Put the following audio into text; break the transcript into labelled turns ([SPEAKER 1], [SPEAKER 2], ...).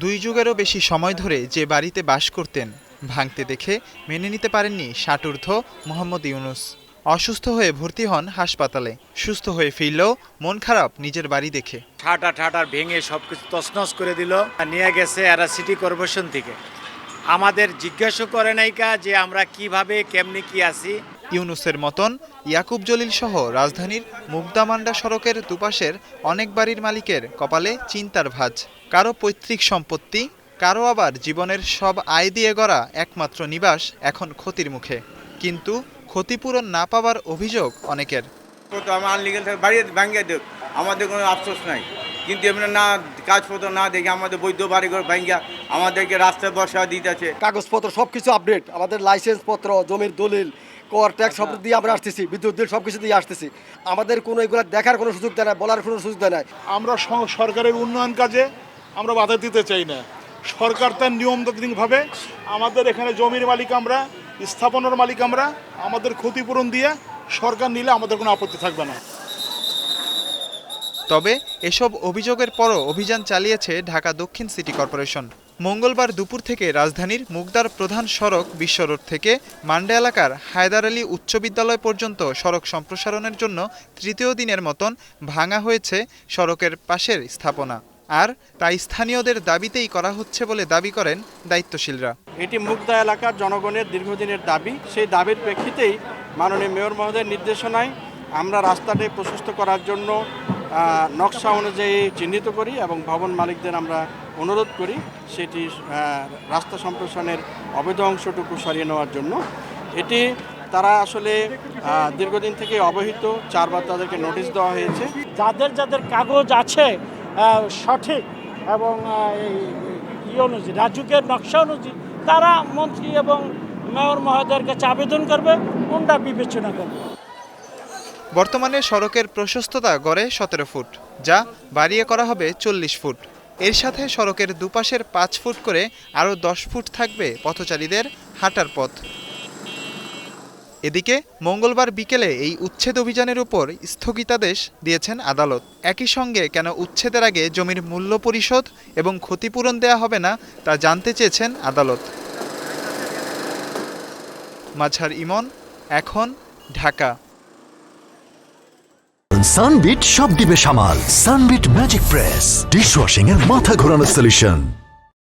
[SPEAKER 1] 2 যুগেরও বেশি সময় ধরে যে বাড়িতে বাস করতেন, ভাঙতে দেখে মেনে নিতে পারেননি 60 ঊর্ধ্ব মোহাম্মদ ইউনুস। অসুস্থ হয়ে ভর্তি হন হাসপাতালে। সুস্থ হয়ে ফিরলেও মন খারাপ নিজের বাড়ি দেখে।
[SPEAKER 2] ঠাটা ভেঙে সবকিছু তছনছ করে দিল। নিয়ে গেছে এরা সিটি কর্পোরেশন থেকে। আমাদের জিজ্ঞাসা করে নাইকা যে আমরা কিভাবে কেমনি কি আছি।
[SPEAKER 1] ইউনুসের মতন ইয়াকুব জলিল সহ রাজধানীর মুগদা-মান্ডা সড়কের দুপাশের অনেক বাড়ির মালিকের কপালে চিন্তার ভাঁজ। কারো পৈতৃক সম্পত্তি, কারো আবার জীবনের সব আয় দিয়ে গড়া একমাত্র নিবাস এখন ক্ষতির মুখে। কিন্তু ক্ষতিপূরণ না পাওয়ার অভিযোগ অনেকের।
[SPEAKER 3] আমাদের কোনো আফসোস নাই, কিন্তু এমনি না কাজপত্র না দেখে আমাদের বৈধ বাড়িঘর ভাঙ্গা আমাদেরকে রাস্তায় বসা দিতেছে।
[SPEAKER 4] কাগজপত্র সবকিছু আপডেট, আমাদের লাইসেন্স পত্র, জমির দলিল, কর ট্যাক্স সব দিয়ে আমরা আসতেছি, বিদ্যুৎ বিল সবকিছু দিয়ে আসতেছি। আমাদের কোনো এগুলো দেখার কোনো সুযোগ দেয় না, বলার কোনো সুযোগ দেয় না।
[SPEAKER 5] আমরা সরকারের উন্নয়ন কাজে আমরা বাধা দিতে চাই না। সরকার তার নিয়মতান্ত্রিকভাবে আমাদের এখানে জমির মালিক আমরা, স্থাপনার মালিক আমরা, আমাদের ক্ষতিপূরণ দিয়ে সরকার নিলে আমাদের কোনো আপত্তি থাকবে না।
[SPEAKER 1] তবে এসব অভিযোগের পরও অভিযান চালিয়েছে ঢাকা দক্ষিণ সিটি কর্পোরেশন। মঙ্গলবার দুপুর থেকে রাজধানীর মুগদার প্রধান সড়ক বিশ্ব রোড থেকে মান্ডা এলাকার হায়দার আলী উচ্চ বিদ্যালয় পর্যন্ত সড়ক সম্প্রসারণের জন্য তৃতীয় দিনের মতন ভাঙা হয়েছে সড়কের পাশের স্থাপনা। আর তাই স্থানীয়দের দাবিতেই করা হচ্ছে বলে দাবি করেন দায়িত্বশীলরা।
[SPEAKER 6] এটি মুগদা এলাকার জনগণের দীর্ঘদিনের দাবি। সেই দাবির প্রেক্ষিতেই মাননীয় মেয়র মহোদয়ের নির্দেশনায় আমরা রাস্তাটি প্রশস্ত করার জন্য নকশা অনুযায়ী চিহ্নিত করি এবং ভবন মালিকদের আমরা অনুরোধ করি সেটি রাস্তা সম্প্রসারণের অবৈধ অংশটুকু সরিয়ে নেওয়ার জন্য। এটি তারা আসলে দীর্ঘদিন থেকে অবহিত, 4 বার তাদেরকে নোটিশ দেওয়া হয়েছে।
[SPEAKER 7] যাদের যাদের কাগজ আছে সঠিক এবং অনুযায়ী রাজুকের নকশা অনুযায়ী তারা মন্ত্রী এবং মেয়র মহোদয়ের কাছে আবেদন করবে, কোনটা বিবেচনা করবে।
[SPEAKER 1] বর্তমানে সড়কের প্রশস্ততা গড়ে 17 ফুট, যা বাড়িয়ে করা হবে 40 ফুট। এর সাথে সড়কের দুপাশের 5 ফুট করে আরও 10 ফুট থাকবে পথচারীদের হাঁটার পথ। এদিকে মঙ্গলবার বিকেলে এই উচ্ছেদ অভিযানের উপর স্থগিতাদেশ দিয়েছেন আদালত। একই সঙ্গে কেন উচ্ছেদের আগে জমির মূল্য পরিশোধ এবং ক্ষতিপূরণ দেয়া হবে না তা জানতে চেয়েছেন আদালত। মাঝার ইমন, এখন, ঢাকা।
[SPEAKER 8] সানবিট সব দিবে সামাল। সানবিট ম্যাজিক প্রেস ডিশওয়াশিং এর মাথা ঘোরানো সলিউশন।